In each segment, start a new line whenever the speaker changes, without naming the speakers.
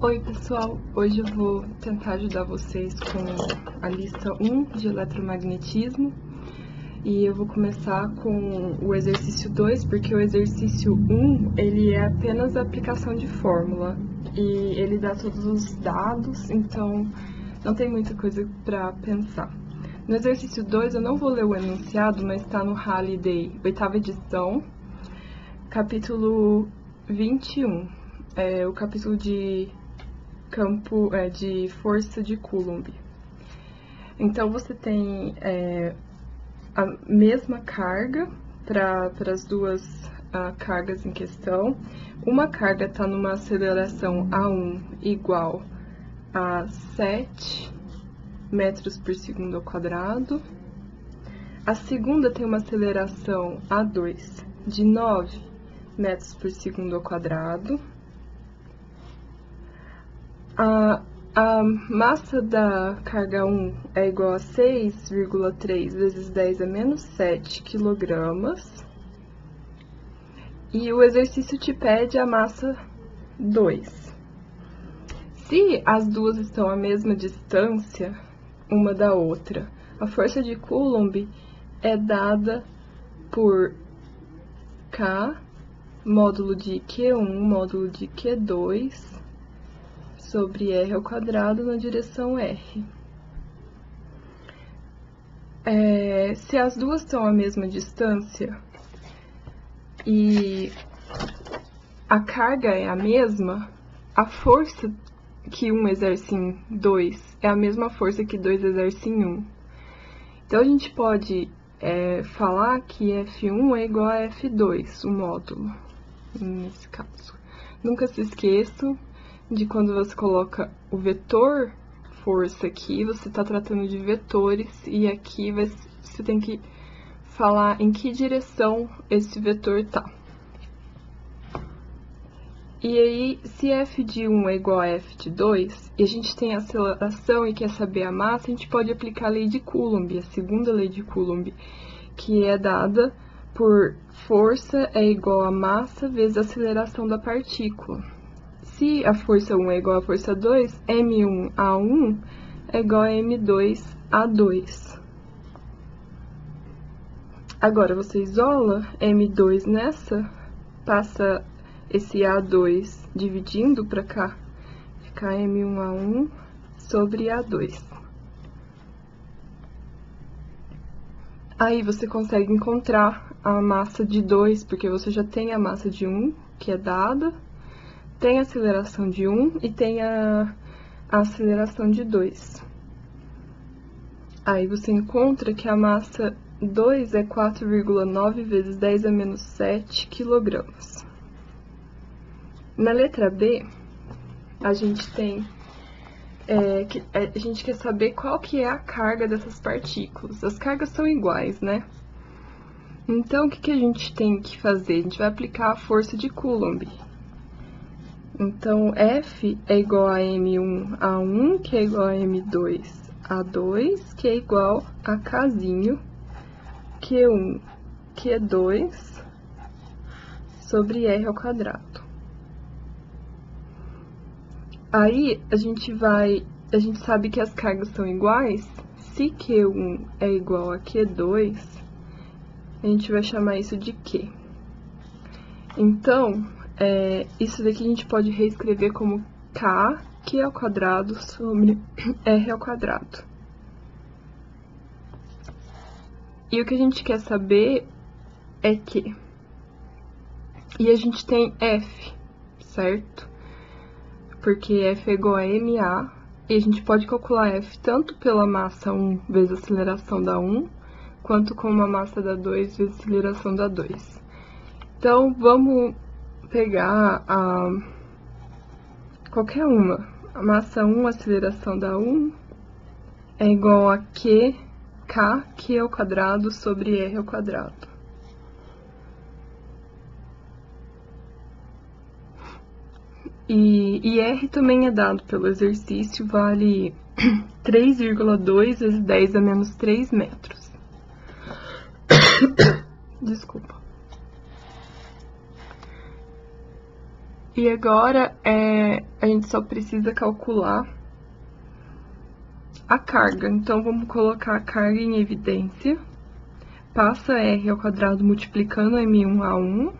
Oi pessoal, hoje eu vou tentar ajudar vocês com a lista 1 de eletromagnetismo e eu vou começar com o exercício 2, porque o exercício 1 ele é apenas a aplicação de fórmula e ele dá todos os dados, então não tem muita coisa para pensar. No exercício 2 eu não vou ler o enunciado, mas está no Halliday, 8ª edição, capítulo 21, o capítulo de de força de Coulomb. Então, você tem a mesma carga para as duas cargas em questão. Uma carga está numa aceleração A1 igual a 7 metros por segundo ao quadrado. A segunda tem uma aceleração A2 de 9 metros por segundo ao quadrado. A massa da carga 1 é igual a 6,3 vezes 10 a menos 7 quilogramas. E o exercício te pede a massa 2. Se as duas estão à mesma distância uma da outra, a força de Coulomb é dada por K, módulo de Q1, módulo de Q2, sobre R ao quadrado na direção R. Se as duas estão à mesma distância e a carga é a mesma, a força que um exerce em 2 é a mesma força que 2 exerce em 1. Então, a gente pode falar que F1 é igual a F2, o módulo, nesse caso. Nunca se esqueçam de quando você coloca o vetor força aqui, você está tratando de vetores, e aqui você tem que falar em que direção esse vetor está. E aí, se F de 1 é igual a F de 2, e a gente tem a aceleração e quer saber a massa, a gente pode aplicar a lei de Coulomb, a segunda lei de Coulomb, que é dada por força é igual a massa vezes a aceleração da partícula. Se a força 1 é igual à força 2, M1A1 é igual a M2A2. Agora, você isola M2 nessa, passa esse A2 dividindo para cá, fica M1A1 sobre A2. Aí você consegue encontrar a massa de 2, porque você já tem a massa de 1, que é dada, tem a aceleração de 1 e tem a aceleração de 2. Aí você encontra que a massa 2 é 4,9 vezes 10 a menos 7 quilogramas. Na letra B, a gente tem a gente quer saber qual que é a carga dessas partículas. As cargas são iguais, né? Então, o que a gente tem que fazer? A gente vai aplicar a força de Coulomb. Então, F é igual a M1A1, que é igual a M2A2, que é igual a Kzinho, Q1, Q2, sobre R ao quadrado. Aí, a gente sabe que as cargas são iguais. Se Q1 é igual a Q2, a gente vai chamar isso de Q. Então, isso daqui a gente pode reescrever como K, Q ao quadrado sobre R ao quadrado. E o que a gente quer saber é Q. E a gente tem F, certo? Porque F é igual a MA, e a gente pode calcular F tanto pela massa 1 vezes a aceleração da 1, quanto com a massa da 2 vezes a aceleração da 2. Então, vamos pegar qualquer uma. A massa 1, a aceleração da 1, é igual a Q ao quadrado sobre R ao quadrado. E R também é dado pelo exercício, vale 3,2 vezes 10 a menos 3 metros. Desculpa. E agora a gente só precisa calcular a carga. Então, vamos colocar a carga em evidência. Passa R ao quadrado multiplicando M1A1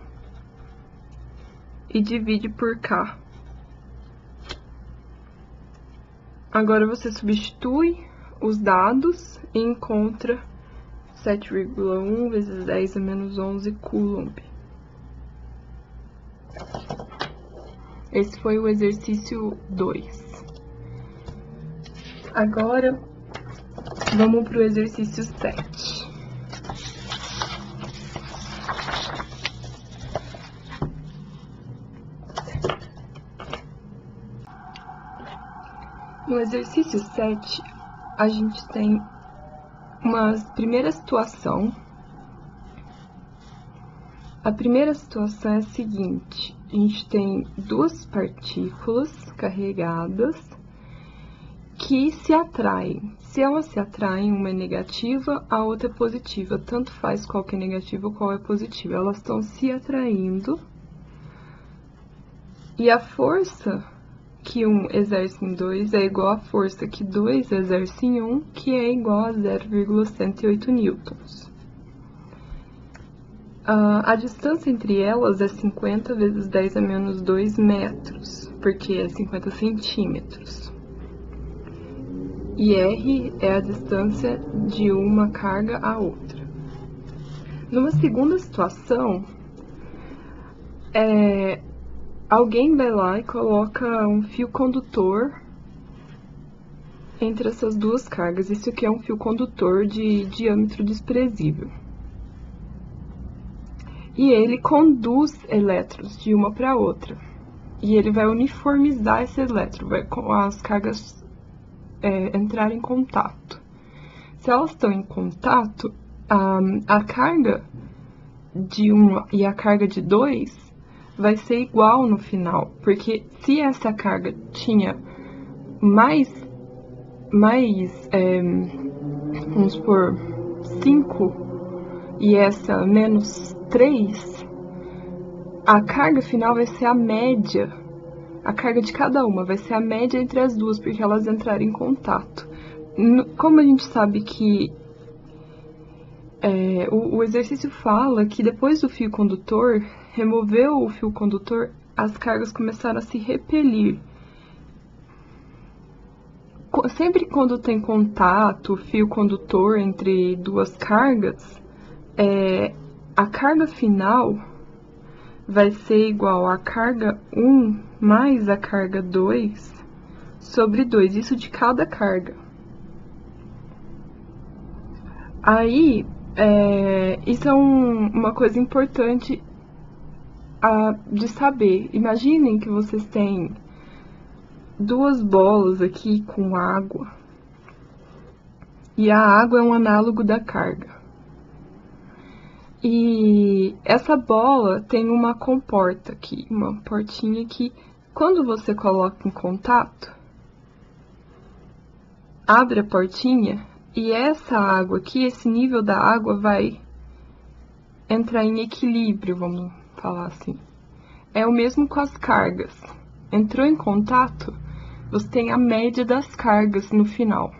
e divide por K. Agora você substitui os dados e encontra 7,1 vezes 10 a menos 11 coulomb. Esse foi o exercício 2. Agora, vamos para o exercício 7. No exercício 7, a gente tem uma primeira situação. A primeira situação é a seguinte: a gente tem duas partículas carregadas que se atraem. Se elas se atraem, uma é negativa, a outra é positiva. Tanto faz qual que é negativa ou qual é positiva. Elas estão se atraindo. E a força que 1 exerce em 2 é igual à força que 2 exerce em 1, que é igual a 0,108 newtons. A distância entre elas é 50 vezes 10 a menos 2 metros, porque é 50 centímetros. E R é a distância de uma carga à outra. Numa segunda situação, alguém vai lá e coloca um fio condutor entre essas duas cargas. Isso aqui é um fio condutor de diâmetro desprezível. E ele conduz elétrons de uma para outra. E ele vai uniformizar esse elétron, vai com as cargas entrarem em contato. Se elas estão em contato, a carga de 1 e a carga de 2 vai ser igual no final, porque se essa carga tinha vamos supor, 5 e essa menos 3, a carga final vai ser a média, a carga de cada uma vai ser a média entre as duas, porque elas entraram em contato. Como a gente sabe que o exercício fala que depois do fio condutor, removeu o fio condutor, as cargas começaram a se repelir. Sempre quando tem contato, fio condutor entre duas cargas, a carga final vai ser igual a carga 1 mais a carga 2 sobre 2, isso de cada carga. Aí, isso é uma coisa importante de saber. Imaginem que vocês têm duas bolas aqui com água, e a água é um análogo da carga. E essa bola tem uma comporta aqui, uma portinha que, quando você coloca em contato, abre a portinha e essa água aqui, esse nível da água vai entrar em equilíbrio, vamos falar assim. É o mesmo com as cargas. Entrou em contato, você tem a média das cargas no final.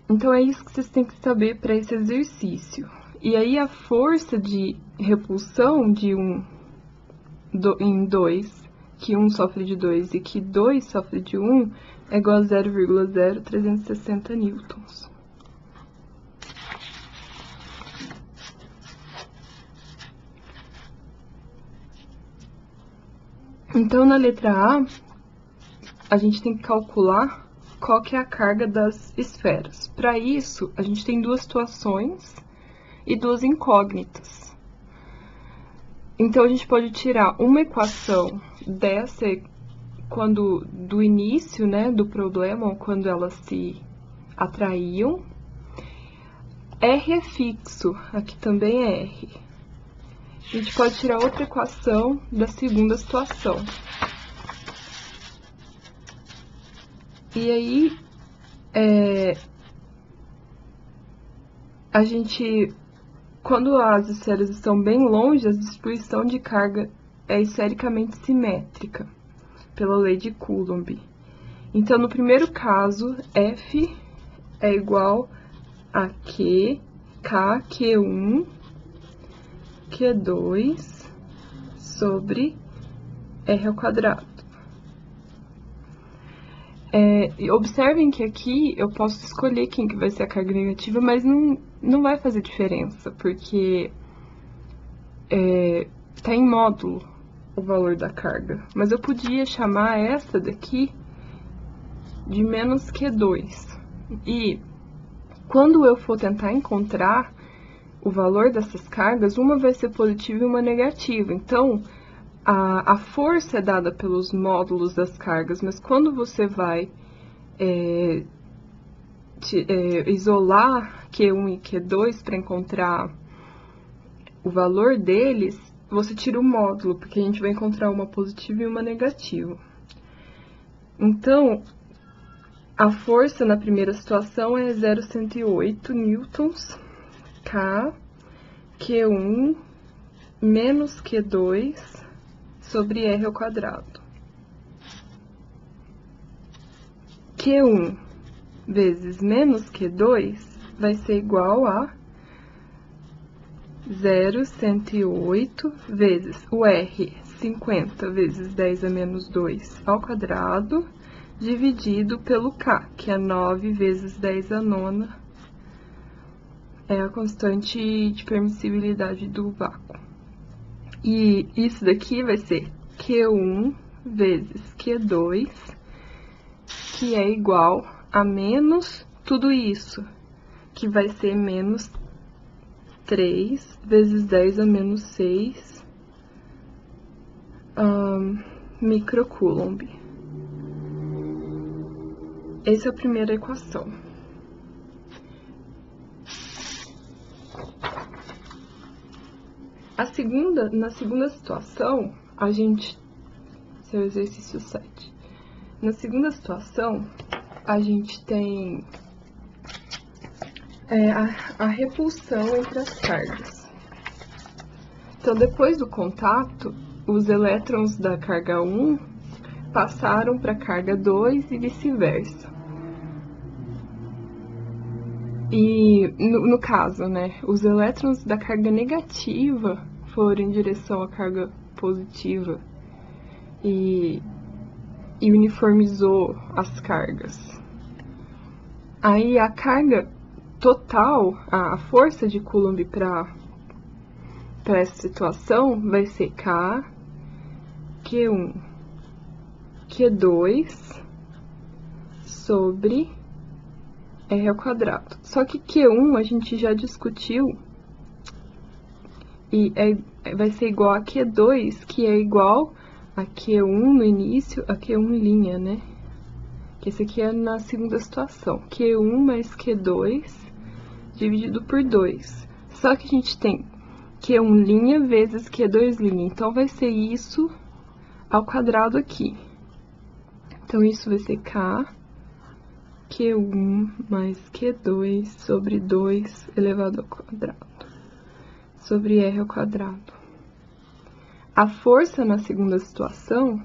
Então, é isso que vocês têm que saber para esse exercício. E aí, a força de repulsão de em 2, que 1 sofre de 2 e que 2 sofre de 1, é igual a 0,0360 newtons. Então, na letra A gente tem que calcular qual que é a carga das esferas. Para isso, a gente tem duas situações e duas incógnitas. Então, a gente pode tirar uma equação dessa, do início, né, do problema, quando elas se atraíam. R é fixo, aqui também é R. A gente pode tirar outra equação da segunda situação. E aí, quando as esferas estão bem longe, a distribuição de carga é esfericamente simétrica, pela lei de Coulomb. Então, no primeiro caso, F é igual a Q, K, Q1, Q2 sobre R ao quadrado. Observem que aqui eu posso escolher quem que vai ser a carga negativa, mas não vai fazer diferença, porque tá em módulo o valor da carga. Mas eu podia chamar essa daqui de menos Q2. E quando eu for tentar encontrar o valor dessas cargas, uma vai ser positiva e uma negativa. Então, a força é dada pelos módulos das cargas, mas quando você vai isolar Q1 e Q2 para encontrar o valor deles, você tira o módulo, porque a gente vai encontrar uma positiva e uma negativa. Então, a força na primeira situação é 0,108 newtons, K, Q1 menos Q2 sobre R ao quadrado. Q1 vezes menos Q2 vai ser igual a 0,108 vezes o R, 50 vezes 10 a menos 2 ao quadrado, dividido pelo K, que é 9 vezes 10 a nona, é a constante de permissibilidade do vácuo. E isso daqui vai ser Q1 vezes Q2, que é igual a menos tudo isso, que vai ser menos 3 vezes 10 a menos 6 microcoulomb. Essa é a primeira equação. Na segunda situação, esse é o exercício 7. Na segunda situação, a gente tem a repulsão entre as cargas. Então, depois do contato, os elétrons da carga 1 passaram para a carga 2 e vice-versa. E, no caso, né, os elétrons da carga negativa foram em direção à carga positiva e uniformizou as cargas. Aí a carga total, a força de Coulomb para essa situação vai ser K, Q1, Q2 sobre R ao quadrado. Só que Q1 a gente já discutiu e vai ser igual a Q2, que é igual a Q1 no início, a Q1', né? Que esse aqui é na segunda situação. Q1 mais Q2 dividido por 2. Só que a gente tem Q1' vezes Q2'. Então, vai ser isso ao quadrado aqui. Então, isso vai ser K, Q1 mais Q2 sobre 2 elevado ao quadrado, sobre R ao quadrado. A força na segunda situação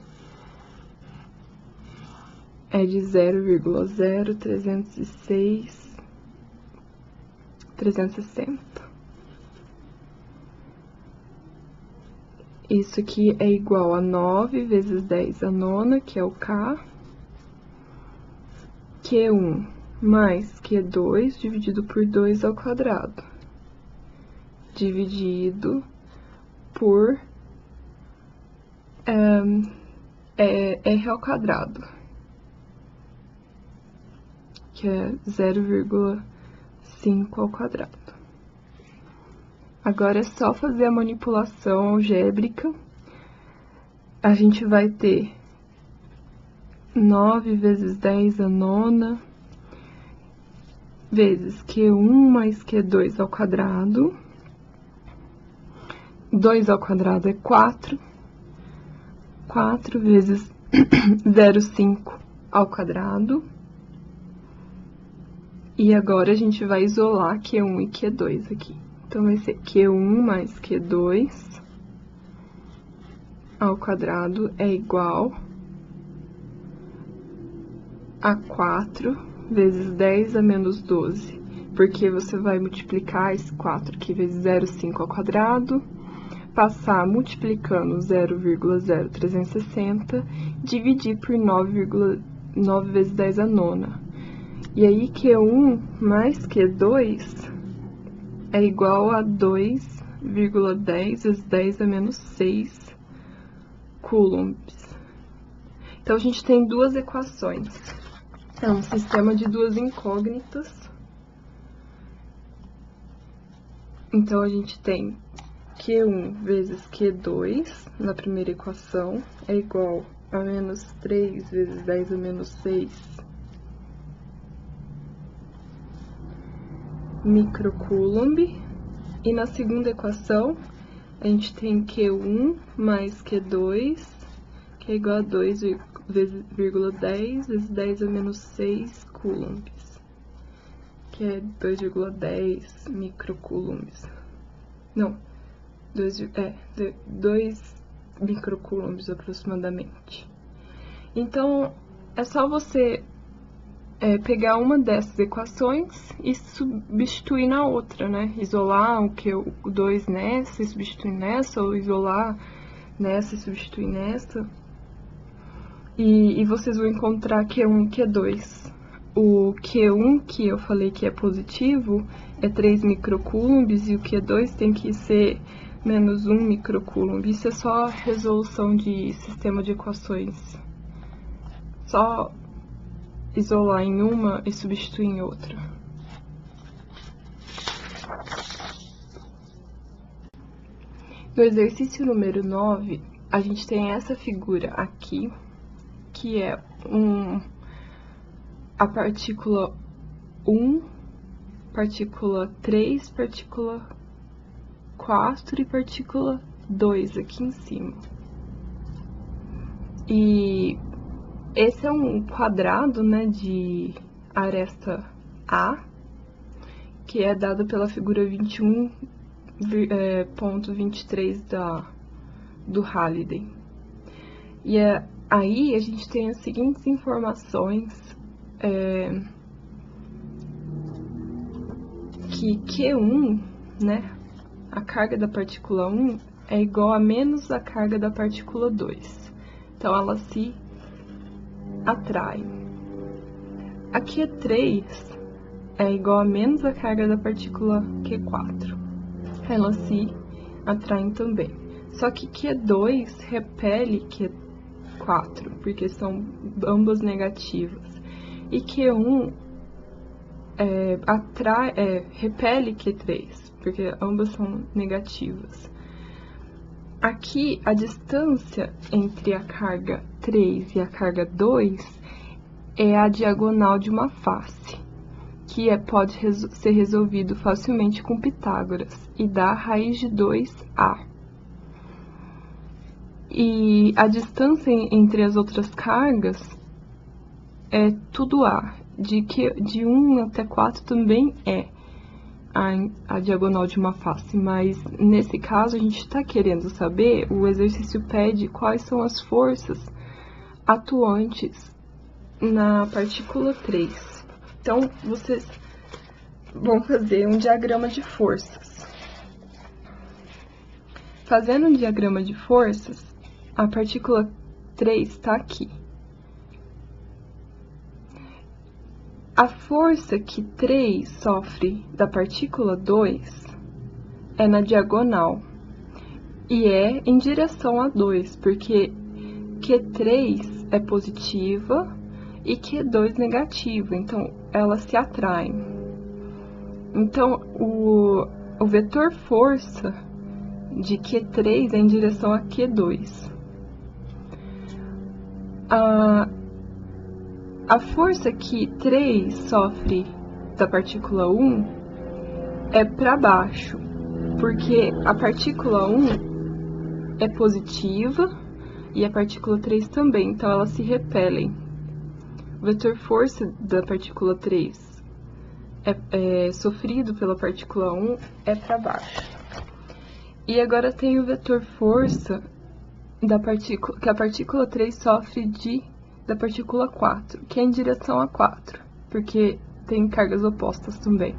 é de 0,0360. Isso aqui é igual a 9 vezes 10 a nona, que é o K, Q1 mais Q2 dividido por 2 ao quadrado, dividido por R ao quadrado, que é 0,5 ao quadrado. Agora é só fazer a manipulação algébrica. A gente vai ter 9 vezes 10 a nona, vezes Q1 mais Q2 ao quadrado. 2 ao quadrado é 4. 4 vezes 0,5 ao quadrado. E agora a gente vai isolar Q1 e Q2 aqui. Então, vai ser Q1 mais Q2 ao quadrado é igual a 4 vezes 10 a menos 12, porque você vai multiplicar esse 4 aqui vezes 0,5 ao quadrado, passar multiplicando 0,0360, dividir por 9 vezes 10 a nona. E aí, Q1 mais Q2 é igual a 2,10 vezes 10 a menos 6 coulombs. Então, a gente tem duas equações. É um sistema de duas incógnitas. Então, a gente tem Q1 vezes Q2 na primeira equação é igual a menos 3 vezes 10 a menos 6 microcoulomb. E na segunda equação, a gente tem Q1 mais Q2, que é igual a 2,10 vezes 10 a menos 6 coulombs, que é 2,10 microcoulombs. Não, 2 microcoulombs aproximadamente. Então, é só você pegar uma dessas equações e substituir na outra, né? Isolar o Q2 nessa e substituir nessa, ou isolar nessa e substituir nessa. E vocês vão encontrar Q1 e Q2. O Q1, que eu falei que é positivo, é 3 microcoulombs, e o Q2 tem que ser menos 1 microcoulomb. Isso é só resolução de sistema de equações. Só isolar em uma e substituir em outra. No exercício número 9, a gente tem essa figura aqui, que é a partícula 1, partícula 3, partícula 4 e partícula 2 aqui em cima. E esse é um quadrado, né, de aresta A, que é dado pela figura 21.23 do Halliday. E aí a gente tem as seguintes informações, que Q1, né, a carga da partícula 1 é igual a menos a carga da partícula 2. Então, ela se atrai. A Q3 é igual a menos a carga da partícula Q4. Elas se atraem também. Só que Q2 repele Q4, porque são ambas negativas. E Q1 repele Q3, porque ambas são negativas. Aqui, a distância entre a carga 3 e a carga 2 é a diagonal de uma face, que pode ser resolvido facilmente com Pitágoras, e dá a raiz de 2A. E a distância entre as outras cargas é tudo A. De 1 até 4 também é a diagonal de uma face, mas nesse caso a gente está querendo saber, o exercício pede quais são as forças atuantes na partícula 3. Então, vocês vão fazer um diagrama de forças. Fazendo um diagrama de forças, a partícula 3 está aqui. A força que 3 sofre da partícula 2 é na diagonal e é em direção a 2, porque Q3 é positiva e Q2 negativa, então elas se atraem. Então, o vetor força de Q3 é em direção a Q2. A força que 3 sofre da partícula 1 é para baixo, porque a partícula 1 é positiva e a partícula 3 também, então elas se repelem. O vetor força da partícula 3 sofrido pela partícula 1 é para baixo. E agora tem o vetor força que a partícula 3 sofre da partícula 4, que é em direção a 4, porque tem cargas opostas também.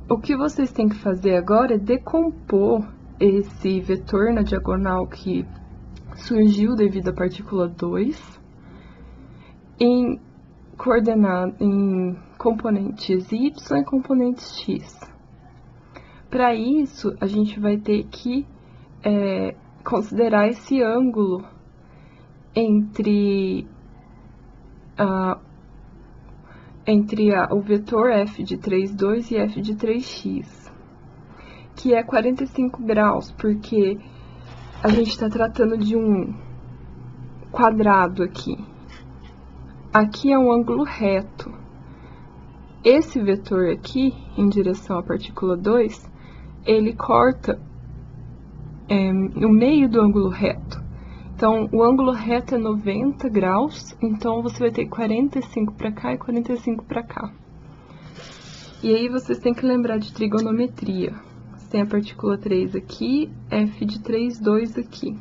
O que vocês têm que fazer agora é decompor esse vetor na diagonal que surgiu devido à partícula 2 em componentes y e componentes x. Para isso, a gente vai ter que considerar esse ângulo entre o vetor f de 3, 2 e f de 3x, que é 45 graus, porque a gente está tratando de um quadrado aqui. Aqui é um ângulo reto. Esse vetor aqui, em direção à partícula 2, ele corta no meio do ângulo reto. Então, o ângulo reto é 90 graus, então você vai ter 45 para cá e 45 para cá. E aí vocês têm que lembrar de trigonometria. Você tem a partícula 3 aqui, f de 3, 2 aqui.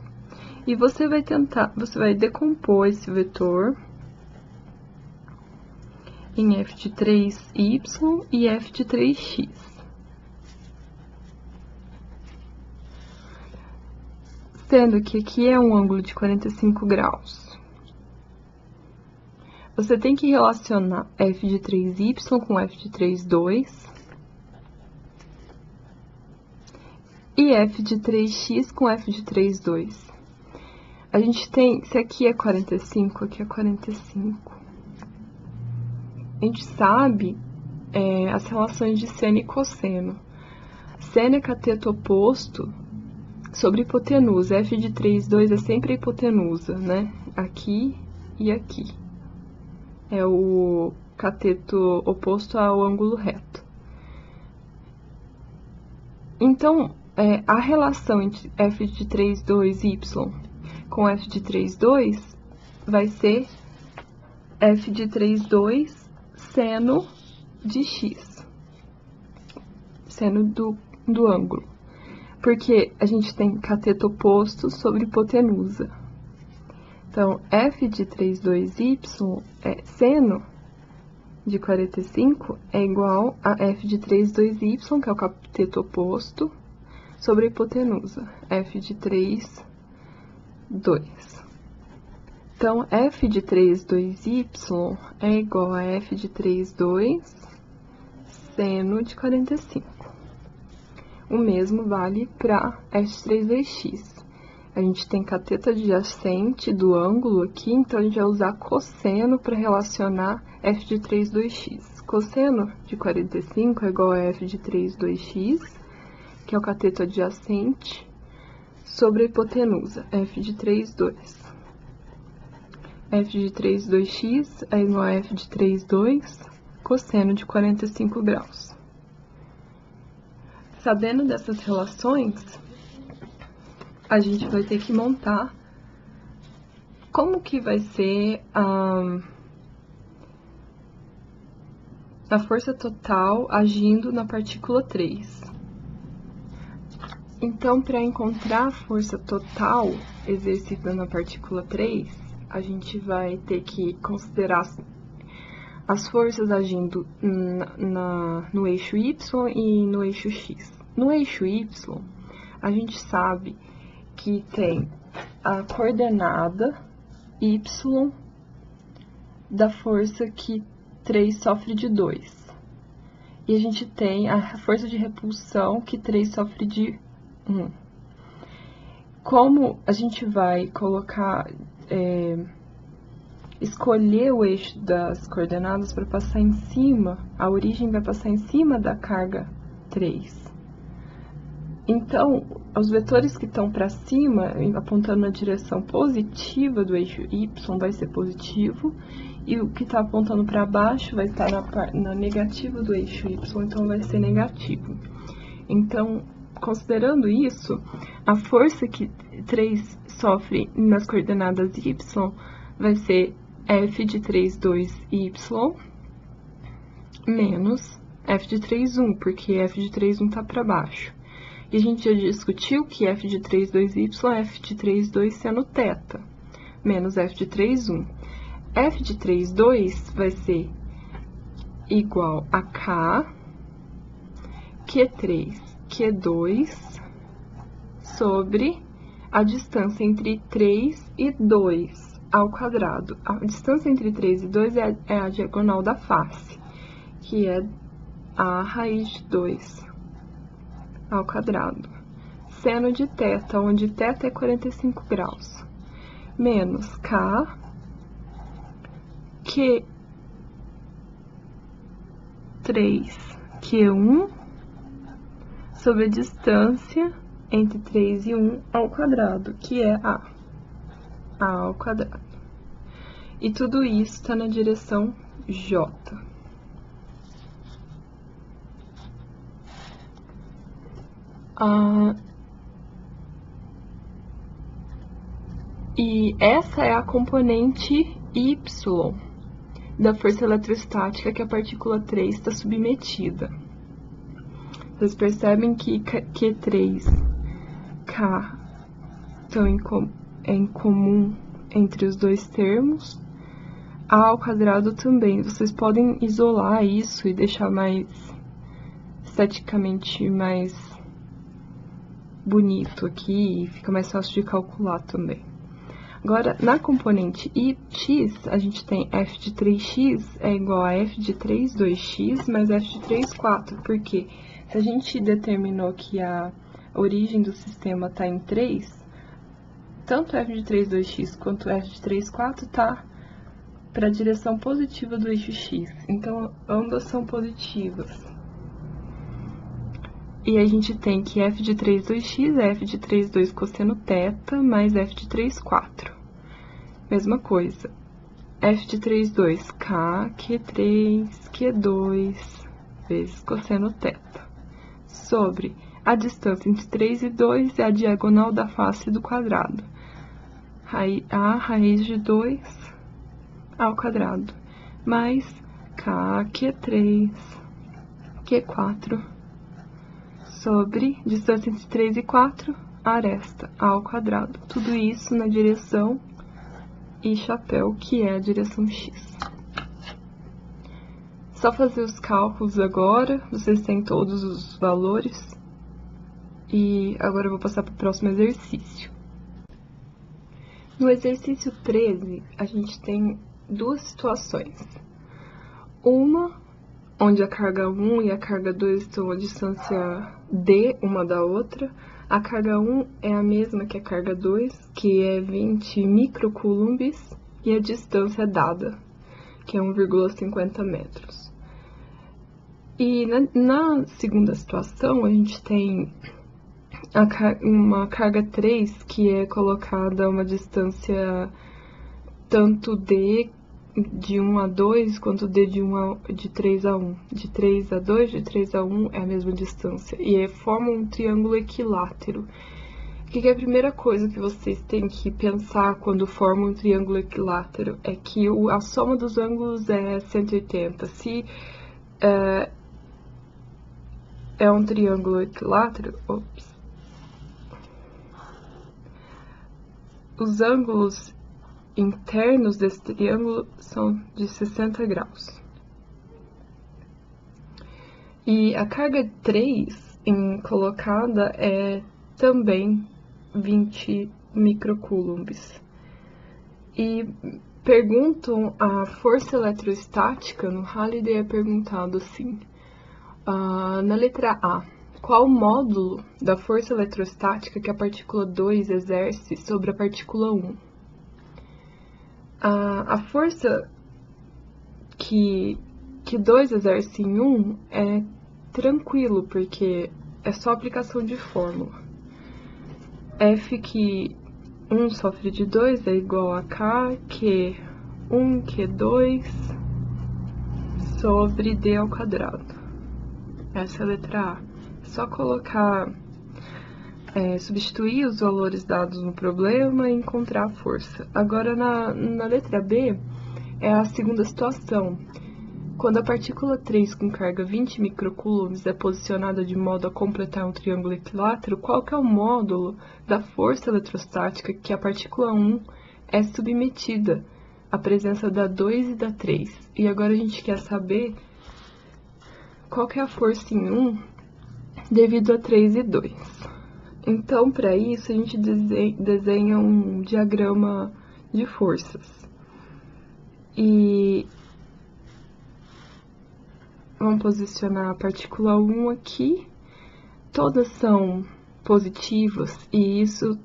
E você vai decompor esse vetor em f de 3y e f de 3x. Sendo que aqui é um ângulo de 45 graus. Você tem que relacionar f de 3y com f de 3, 2 e f de 3x com f de 3, 2. A gente tem, se aqui é 45, aqui é 45. A gente sabe as relações de seno e cosseno. Seno é cateto oposto sobre hipotenusa. F de 3, 2 é sempre a hipotenusa, né? Aqui e aqui. É o cateto oposto ao ângulo reto. Então, a relação entre f de 3, 2, y com f de 3, 2 vai ser f de 3, 2 seno de x. Seno do ângulo. Porque a gente tem cateto oposto sobre hipotenusa. Então, f de 3, 2y seno de 45 é igual a f de 3, 2y, que é o cateto oposto, sobre a hipotenusa, f de 3, 2. Então, f de 3, 2y é igual a f de 3, 2 seno de 45. O mesmo vale para f de 3, 2x. A gente tem cateto adjacente do ângulo aqui, então a gente vai usar cosseno para relacionar f de 3, 2x. Cosseno de 45 é igual a f de 3, 2x, que é o cateto adjacente, sobre a hipotenusa, f de 3, 2. F de 3, 2x é igual a f de 3, 2, cosseno de 45 graus. Sabendo dessas relações, a gente vai ter que montar como que vai ser a força total agindo na partícula 3. Então, para encontrar a força total exercida na partícula 3, a gente vai ter que considerar as forças agindo no eixo Y e no eixo X. No eixo Y, a gente sabe que tem a coordenada Y da força que 3 sofre de 2. E a gente tem a força de repulsão que 3 sofre de 1. Como a gente vai colocar... escolher o eixo das coordenadas para passar em cima, a origem vai passar em cima da carga 3. Então, os vetores que estão para cima, apontando na direção positiva do eixo Y, vai ser positivo, e o que está apontando para baixo vai estar na negativa do eixo Y, então vai ser negativo. Então, considerando isso, a força que 3 sofre nas coordenadas Y vai ser f de 3, 2y menos f de 3, 1, porque f de 3, 1 está para baixo. E a gente já discutiu que f de 3, 2y é f de 3, 2 seno θ, menos f de 3, 1. F de 3, 2 vai ser igual a k, Q3, Q2, sobre a distância entre 3 e 2 ao quadrado. A distância entre 3 e 2 é a diagonal da face, que é a raiz de 2 ao quadrado. Seno de θ, onde θ é 45 graus, menos K, Q3, Q1, sobre a distância entre 3 e 1 ao quadrado, que é a ao quadrado. E tudo isso está na direção J. E essa é a componente Y da força eletrostática que a partícula 3 está submetida. Vocês percebem que Q3, K estão em comum entre os dois termos. A ao quadrado também. Vocês podem isolar isso e deixar mais esteticamente mais bonito aqui, e fica mais fácil de calcular também. Agora, na componente x, a gente tem f de 3x é igual a f de 3, 2x, mais f de 3, 4. Por quê? Se a gente determinou que a origem do sistema está em 3, tanto f de 3, 2x quanto f de 3, 4 está para a direção positiva do eixo x. Então, ambas são positivas. E a gente tem que f de 3, 2x é f de 3, 2 cosseno θ, mais f de 3, 4. Mesma coisa. F de 3, 2, K, Q3, Q2, vezes cosseno θ. Sobre a distância entre 3 e 2 é a diagonal da face do quadrado. A raiz de 2 ao quadrado, mais K, Q3, Q4, sobre distância entre 3 e 4, aresta ao quadrado. Tudo isso na direção e chapéu, que é a direção X. Só fazer os cálculos agora, vocês têm todos os valores. E agora eu vou passar para o próximo exercício. No exercício 13, a gente tem duas situações. Uma onde a carga 1 e a carga 2 estão a distância d uma da outra. A carga 1 é a mesma que a carga 2, que é 20 microcoulombs, e a distância é dada, que é 1,50 metros. E na segunda situação, a gente tem uma carga 3, que é colocada a uma distância tanto d de 1 a 2, quanto d de 3 a 1. De 3 a 2, de 3 a 1 é a mesma distância. E forma um triângulo equilátero. O que é a primeira coisa que vocês têm que pensar quando formam um triângulo equilátero? É que a soma dos ângulos é 180. Se é um triângulo equilátero, os ângulos internos desse triângulo são de 60 graus. E a carga 3 colocada é também 20 microcoulombs. E perguntam a força eletrostática, no Halliday é perguntado assim, na letra A, qual o módulo da força eletrostática que a partícula 2 exerce sobre a partícula 1? A força que 2 exerce em 1 é tranquilo, porque é só aplicação de fórmula. F que 1 sofre de 2 é igual a K, Q1, Q2, sobre D ao quadrado. Essa é a letra A. É só colocar, substituir os valores dados no problema e encontrar a força. Agora, na letra B, é a segunda situação. Quando a partícula 3 com carga 20 microcoulombs é posicionada de modo a completar um triângulo equilátero, qual que é o módulo da força eletrostática que a partícula 1 é submetida à presença da 2 e da 3? E agora a gente quer saber qual que é a força em 1 devido a 3 e 2. Então, para isso, a gente desenha um diagrama de forças. E vamos posicionar a partícula 1 aqui. Todas são positivas e isso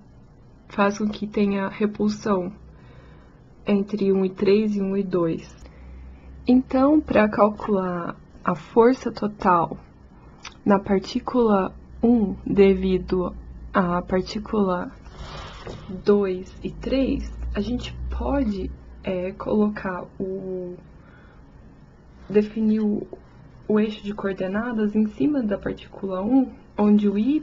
faz com que tenha repulsão entre 1 e 3 e 1 e 2. Então, para calcular a força total na partícula 1 devido à partícula 2 e 3, a gente pode definir o eixo de coordenadas em cima da partícula 1, onde o y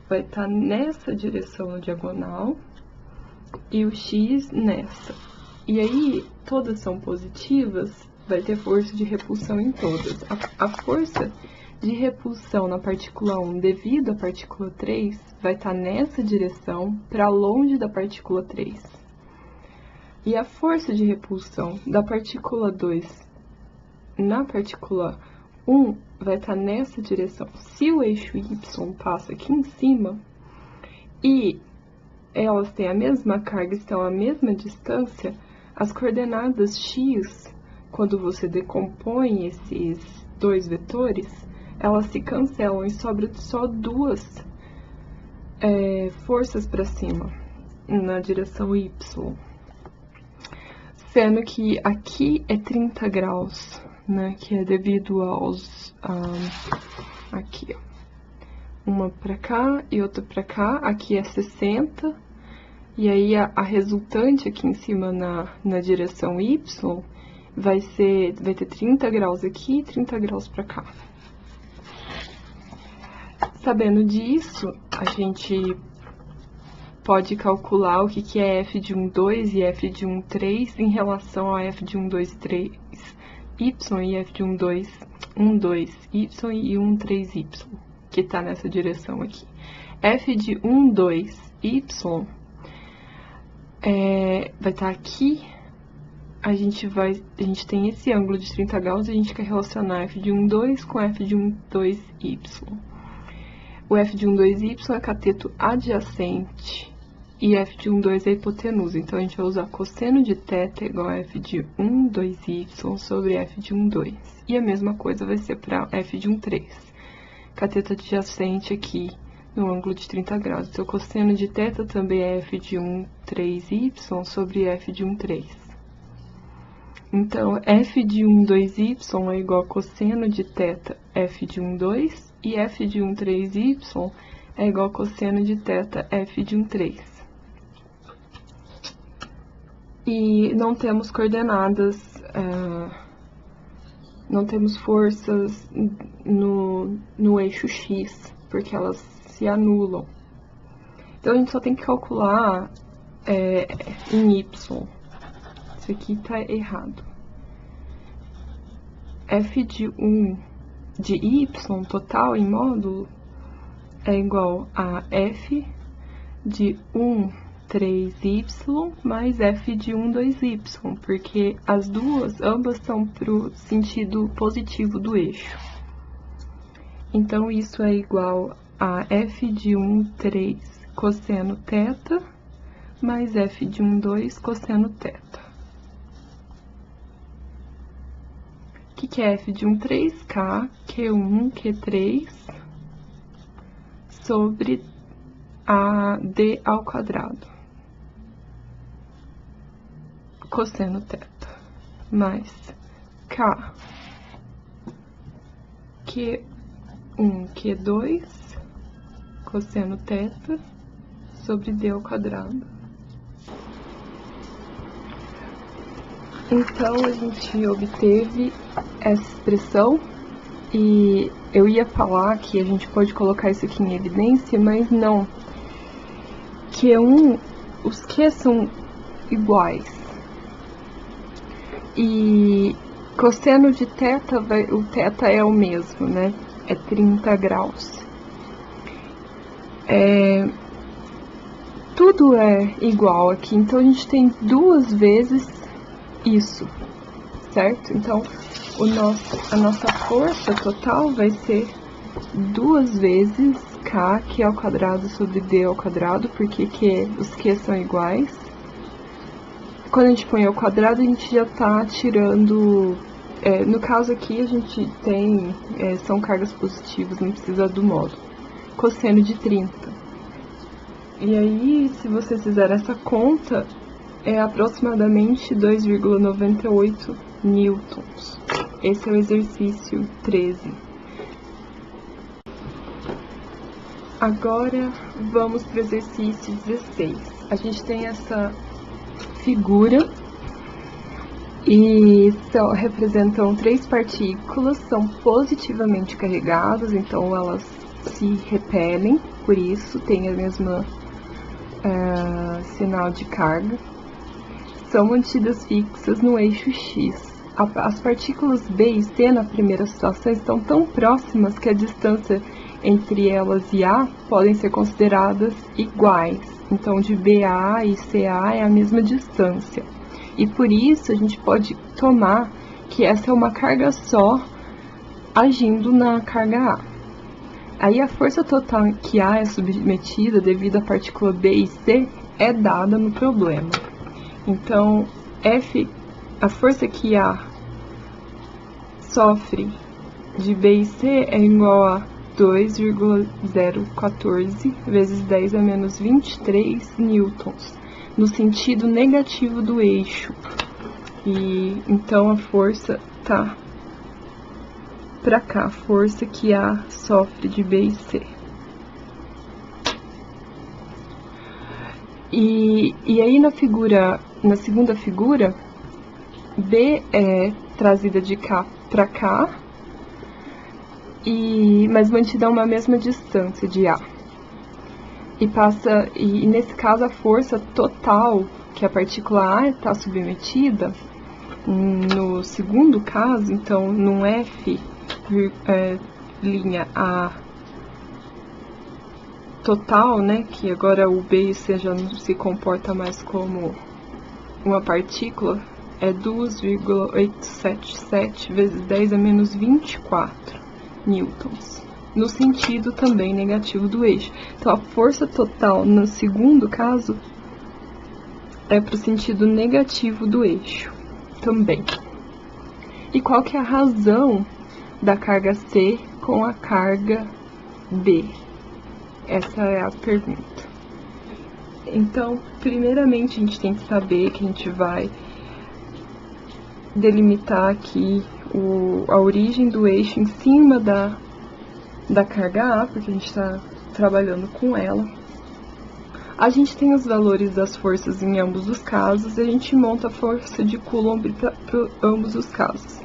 vai estar nessa direção no diagonal e o x nessa. E aí, todas são positivas, vai ter força de repulsão em todas. A força de repulsão na partícula 1 devido à partícula 3 vai estar nessa direção para longe da partícula 3. E a força de repulsão da partícula 2 na partícula 1 vai estar nessa direção. Se o eixo y passa aqui em cima e elas têm a mesma carga, estão à mesma distância, as coordenadas x, quando você decompõe esses dois vetores, elas se cancelam e sobra só duas forças para cima, na direção y. Sendo que aqui é 30 graus, né, que é devido aos... aqui, ó. Uma para cá e outra para cá, aqui é 60, e aí a resultante aqui em cima na direção y vai ter 30 graus aqui e 30 graus para cá. Sabendo disso, a gente pode calcular o que é f de 1, 2 e f de 1, 3 em relação a f de 1, 2, 3, y e f de 1, 2, 1, 2, y e 1, 3, y, que está nessa direção aqui. F de 1, 2, y vai estar aqui, a gente tem esse ângulo de 30 graus e a gente quer relacionar f de 1, 2 com f de 1, 2, y. O f de 1, 2, y é cateto adjacente e f de 1, 2 é hipotenusa. Então, a gente vai usar cosseno de θ igual a f de 1, 2y sobre f de 1, 2. E a mesma coisa vai ser para f de 1, 3. Cateto adjacente aqui no ângulo de 30 graus. Então, cosseno de θ também é f de 1, 3y sobre f de 1, 3. Então, f de 1, 2y é igual a cosseno de θ f de 1, 2 e f de 1, 3y é igual a cosseno de θ f de 1, 3. E não temos coordenadas, não temos forças no eixo x, porque elas se anulam. Então, a gente só tem que calcular em y. Isso aqui tá errado. F de 1 de y total em módulo é igual a f de 1, 3y mais f de 1, 2y, porque ambas estão para o sentido positivo do eixo. Então, isso é igual a f de 1, 3 cosseno θ mais f de 1, 2 cosseno θ. O que é f de 1, 3? K, Q1, Q3 sobre a d ao quadrado. Cosseno θ mais K, Q1, Q2 cosseno θ sobre d ao quadrado. Então, a gente obteve essa expressão e eu ia falar que a gente pode colocar isso aqui em evidência, mas não. Os Q são iguais. E Cosseno de θ, o θ é o mesmo, né? É 30 graus. Tudo é igual aqui, então a gente tem duas vezes isso, certo? Então, a nossa força total vai ser duas vezes K, que é ao quadrado sobre D ao quadrado, porque os Q são iguais. Quando a gente põe ao quadrado, a gente já tá tirando... no caso aqui, a gente tem... são cargas positivas, não precisa do módulo. Cosseno de 30. E aí, se vocês fizerem essa conta, é aproximadamente 2,98 newtons. Esse é o exercício 13. Agora, vamos para o exercício 16. A gente tem essa figura e representam três partículas, são positivamente carregadas, então elas se repelem, por isso tem a mesma sinal de carga. São mantidas fixas no eixo X. As partículas B e C na primeira situação estão tão próximas que a distância entre elas e A podem ser consideradas iguais. Então, de BA e CA é a mesma distância. E por isso, a gente pode tomar que essa é uma carga só agindo na carga A. Aí, a força total que A é submetida devido à partícula B e C é dada no problema. Então, a força que A sofre de B e C é igual a 2,014 vezes 10 a menos 23 newtons, no sentido negativo do eixo. E então a força tá para cá, a força que A sofre de B e C. E aí na segunda figura, B é trazida de cá para cá, mas mantida a uma mesma distância de A. E nesse caso a força total que a partícula A está submetida, no segundo caso, então no F, linha A total, né, que agora o B e C já não se comporta mais como uma partícula, é 2,877 vezes 10 a menos 24 newtons, no sentido também negativo do eixo. Então, a força total no segundo caso é para o sentido negativo do eixo também. E qual que é a razão da carga C com a carga B? Essa é a pergunta. Então, primeiramente, a gente tem que saber que a gente vai delimitar aqui a origem do eixo em cima da carga A, porque a gente está trabalhando com ela. A gente tem os valores das forças em ambos os casos e a gente monta a força de Coulomb para ambos os casos.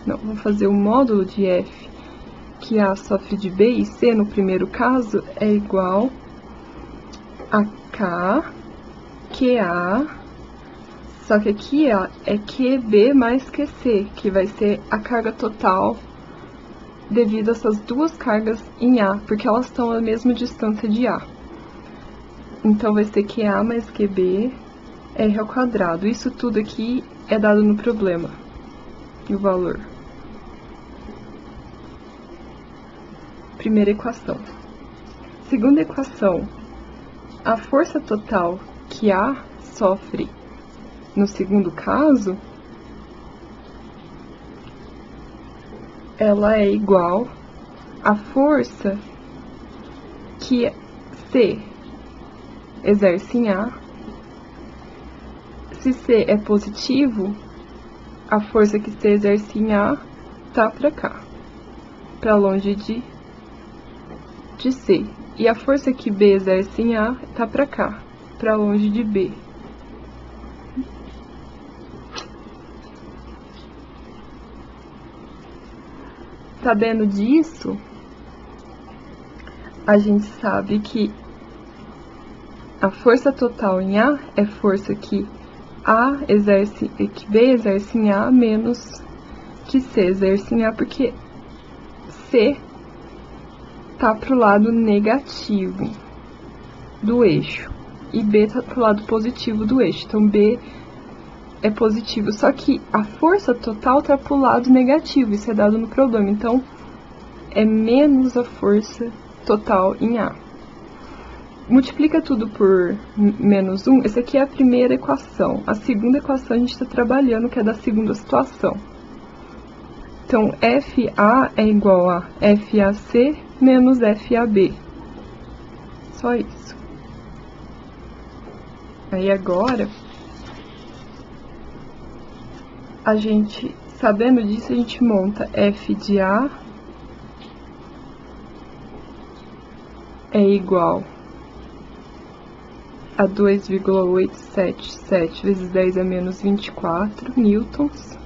Vou fazer o módulo de F, que A sofre de B e C no primeiro caso, é igual a K, QA, só que aqui é QB mais QC, que vai ser a carga total devido a essas duas cargas em A, porque elas estão à mesma distância de A. Então, vai ser QA mais QB, R ao quadrado. Isso tudo aqui é dado no problema, o valor. Primeira equação. Segunda equação, a força total que A sofre no segundo caso, ela é igual à força que C exerce em A. Se C é positivo, a força que C exerce em A tá para cá, para longe de C. E a força que B exerce em A tá para cá, para longe de B. Sabendo disso, a gente sabe que a força total em A é força que que B exerce em A menos que C exerce em A, porque C tá pro lado negativo do eixo e B tá pro lado positivo do eixo. Então B é positivo, só que a força total tá pro lado negativo, isso é dado no problema. Então é menos a força total em A. Multiplica tudo por menos 1, essa aqui é a primeira equação. A segunda equação a gente está trabalhando, que é da segunda situação. Então, FA é igual a FAC menos FAB. Só isso. Aí agora, a gente, sabendo disso, a gente monta F de A é igual a 2,877 vezes 10 a menos 24 newtons,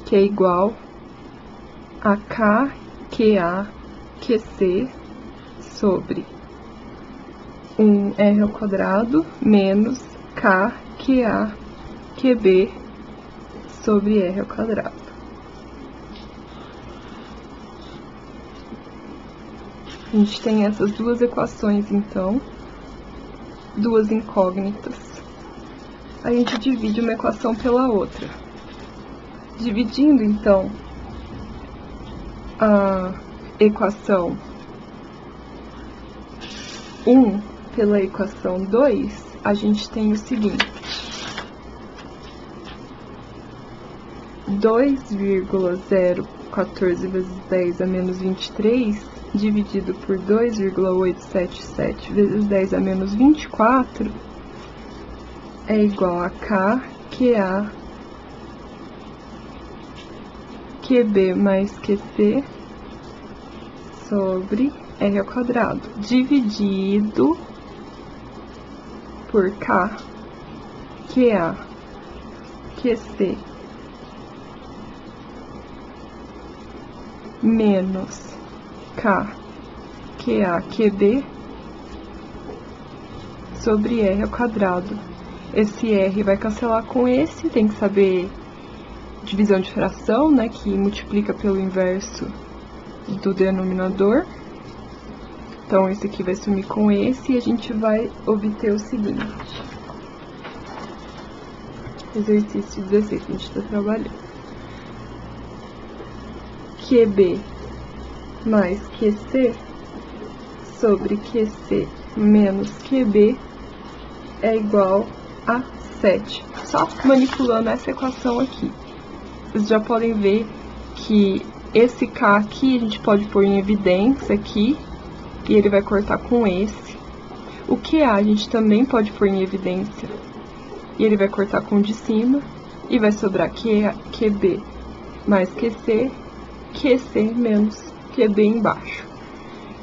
que é igual a K, QA, QC sobre 1R ao quadrado menos K, QA, QB sobre R ao quadrado. A gente tem essas duas equações, então, duas incógnitas. A gente divide uma equação pela outra. Dividindo, então, a equação 1 pela equação 2, a gente tem o seguinte: 2,014 vezes 10 a menos 23 dividido por 2,877 vezes 10 a menos 24 é igual a K, QA, QB mais QC sobre R ao quadrado, dividido por K, QA, QC menos K, QA, QB sobre R ao quadrado. Esse R vai cancelar com esse, tem que saber divisão de fração, né, que multiplica pelo inverso do denominador. Então, esse aqui vai sumir com esse e a gente vai obter o seguinte. Exercício 16 que a gente está trabalhando. QB mais QC sobre QC menos QB é igual a 7. Só manipulando essa equação aqui. Vocês já podem ver que esse K aqui a gente pode pôr em evidência aqui, e ele vai cortar com esse. O QA a gente também pode pôr em evidência, e ele vai cortar com o de cima, e vai sobrar QB mais QC, QC menos QB embaixo.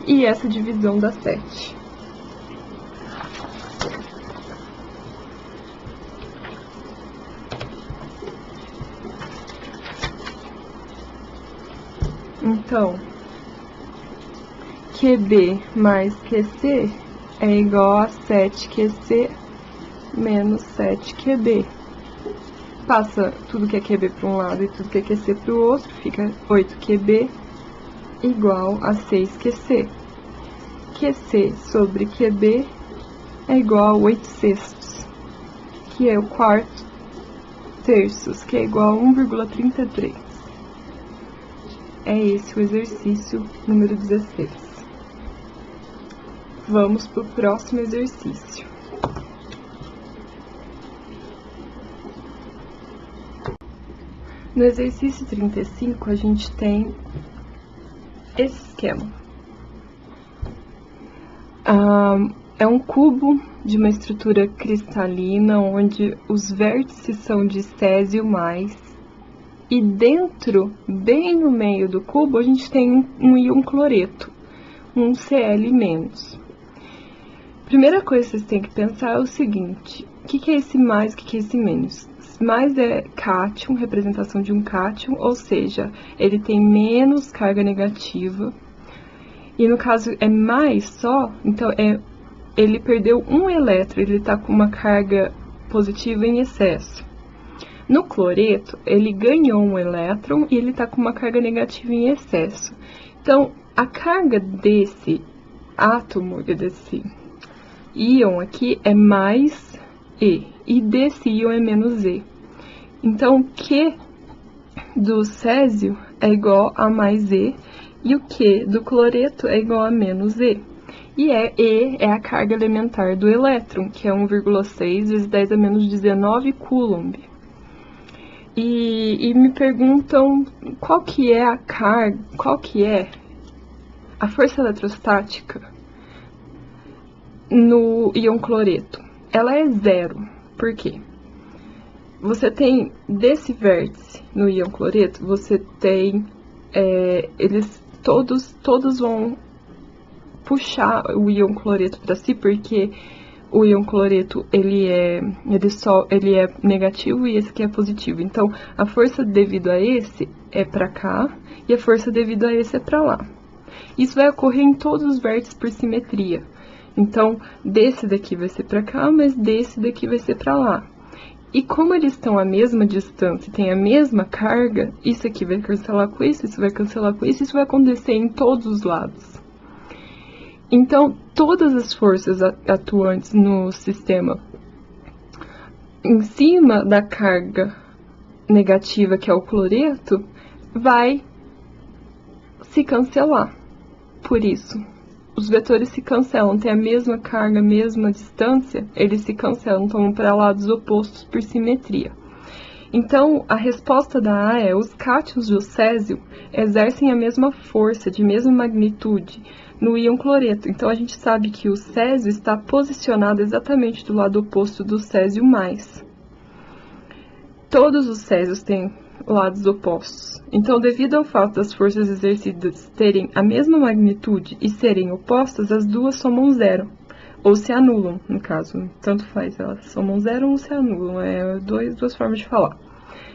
E essa divisão dá 7. Então, QB mais QC é igual a 7QC menos 7QB. Passa tudo que é QB para um lado e tudo que é QC para o outro, fica 8QB igual a 6QC. QC sobre QB é igual a 8/6, que é o quarto terços, que é igual a 1,33. É esse o exercício número 16. Vamos para o próximo exercício. No exercício 35, a gente tem esse esquema. É um cubo de uma estrutura cristalina, onde os vértices são de césio mais, e dentro, bem no meio do cubo, a gente tem um íon cloreto, um Cl-. Primeira coisa que vocês têm que pensar é o seguinte: o que é esse mais, o que é esse menos? Mais é cátion, representação de um cátion, ou seja, ele tem menos carga negativa. E no caso é mais só, então ele perdeu um elétron, ele está com uma carga positivo em excesso. No cloreto, ele ganhou um elétron e ele está com uma carga negativa em excesso. Então, a carga desse átomo, desse íon aqui, é mais E, e desse íon é menos E. Então, o Q do césio é igual a mais E, e o Q do cloreto é igual a menos E. E E é a carga elementar do elétron, que é 1,6 vezes 10 a menos 19 coulomb. E me perguntam qual que é a carga, qual que é a força eletrostática no íon cloreto. Ela é zero. Por quê? Você tem desse vértice no íon cloreto, você tem, eles todos vão puxar o íon cloreto para si, porque o íon cloreto ele é negativo e esse aqui é positivo. Então, a força devido a esse é para cá e a força devido a esse é para lá. Isso vai ocorrer em todos os vértices por simetria. Então, desse daqui vai ser para cá, mas desse daqui vai ser para lá. E como eles estão à mesma distância e têm a mesma carga, isso aqui vai cancelar com isso vai cancelar com isso vai acontecer em todos os lados. Então, todas as forças atuantes no sistema em cima da carga negativa, que é o cloreto, vai se cancelar. Por isso, os vetores se cancelam, tem a mesma carga, a mesma distância, eles se cancelam, estão para lados opostos por simetria. Então, a resposta da A é: os cátions do césio exercem a mesma força, de mesma magnitude, no íon cloreto. Então, a gente sabe que o césio está posicionado exatamente do lado oposto do césio mais. Todos os césios têm lados opostos. Então, devido ao fato das forças exercidas terem a mesma magnitude e serem opostas, as duas somam zero. Ou se anulam, no caso. Tanto faz, elas somam zero ou se anulam. É duas formas de falar.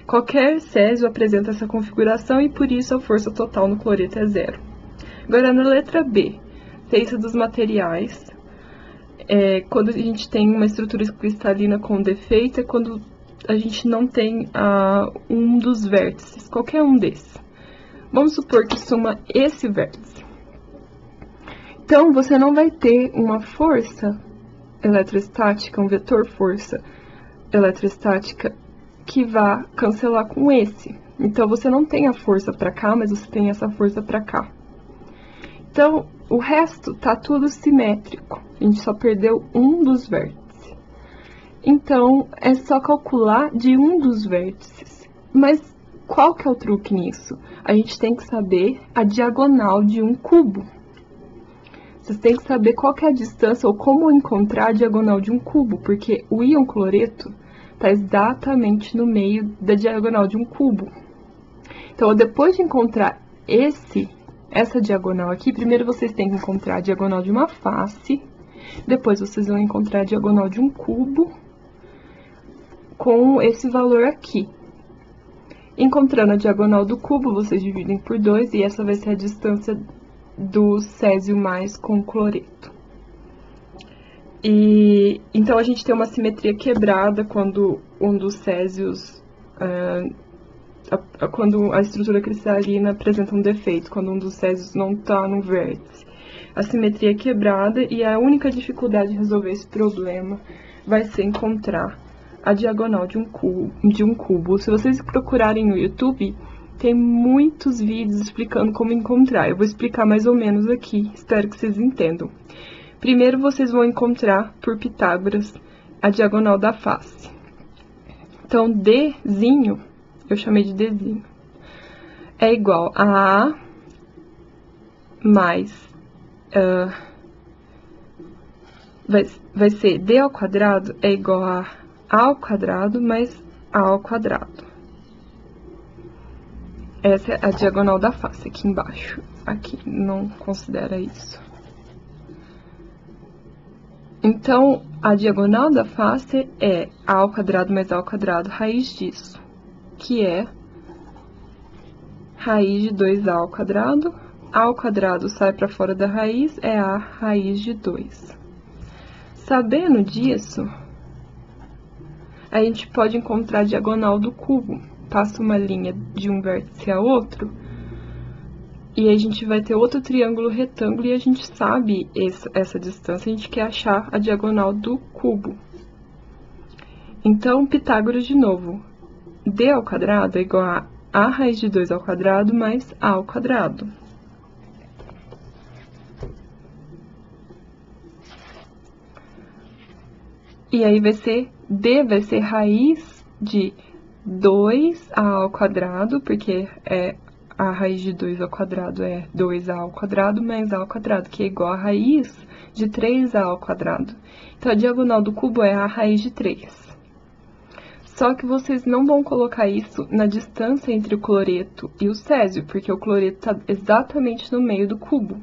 Qualquer césio apresenta essa configuração e, por isso, a força total no cloreto é zero. Agora, na letra B, ciência dos materiais. Quando a gente tem uma estrutura cristalina com defeito, é quando a gente não tem um dos vértices, qualquer um desses. Vamos supor que suma esse vértice. Então, você não vai ter uma força eletrostática, um vetor força eletrostática que vá cancelar com esse. Então, você não tem a força para cá, mas você tem essa força para cá. Então, o resto tá tudo simétrico. A gente só perdeu um dos vértices. Então, é só calcular de um dos vértices. Mas qual que é o truque nisso? A gente tem que saber a diagonal de um cubo. Vocês têm que saber qual que é a distância ou como encontrar a diagonal de um cubo, porque o íon cloreto está exatamente no meio da diagonal de um cubo. Então, depois de encontrar essa diagonal aqui, primeiro vocês têm que encontrar a diagonal de uma face, depois vocês vão encontrar a diagonal de um cubo com esse valor aqui. Encontrando a diagonal do cubo, vocês dividem por 2 e essa vai ser a distância do césio mais com o cloreto. Então, a gente tem uma simetria quebrada quando um dos césios, quando a estrutura cristalina apresenta um defeito, quando um dos césios não está no vértice. A simetria é quebrada e a única dificuldade de resolver esse problema vai ser encontrar a diagonal de um cubo. Se vocês procurarem no YouTube, tem muitos vídeos explicando como encontrar. Eu vou explicar mais ou menos aqui, espero que vocês entendam. Primeiro, vocês vão encontrar, por Pitágoras, a diagonal da face. Então, Dzinho, eu chamei de Dzinho, é igual a A mais... vai ser D ao quadrado é igual a ao quadrado mais A ao quadrado. Essa é a diagonal da face, aqui embaixo. Aqui, não considera isso. Então, a diagonal da face é A ao quadrado mais A ao quadrado, raiz disso, que é raiz de 2A ao quadrado. A ao quadrado sai para fora da raiz, é A raiz de 2. Sabendo disso, a gente pode encontrar a diagonal do cubo. Passa uma linha de um vértice a outro, e a gente vai ter outro triângulo retângulo, e a gente sabe essa distância, a gente quer achar a diagonal do cubo. Então, Pitágoras de novo. D ao quadrado é igual a raiz de 2 ao quadrado mais A ao quadrado. E aí D vai ser raiz de 2A ao quadrado, porque a raiz de 2 ao quadrado é 2A ao quadrado mais A ao quadrado, que é igual a raiz de 3A ao quadrado. Então, a diagonal do cubo é a raiz de 3. Só que vocês não vão colocar isso na distância entre o cloreto e o césio, porque o cloreto está exatamente no meio do cubo.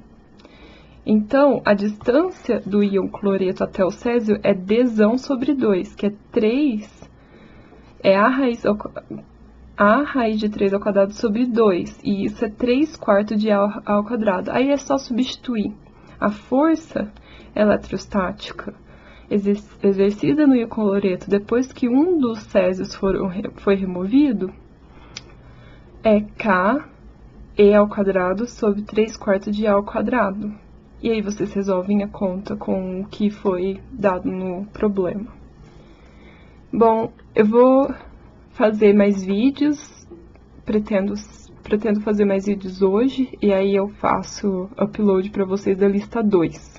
Então, a distância do íon cloreto até o césio é Dzão sobre 2, que é 3, é a raiz de 3 ao quadrado sobre 2, e isso é 3/4 de A ao quadrado. Aí é só substituir a força eletrostática exercida no íon cloreto depois que um dos césios foi removido, é KE ao quadrado sobre 3/4 de A ao quadrado. E aí vocês resolvem a conta com o que foi dado no problema. Bom, eu vou fazer mais vídeos, pretendo fazer mais vídeos hoje, e aí eu faço upload para vocês da lista 2.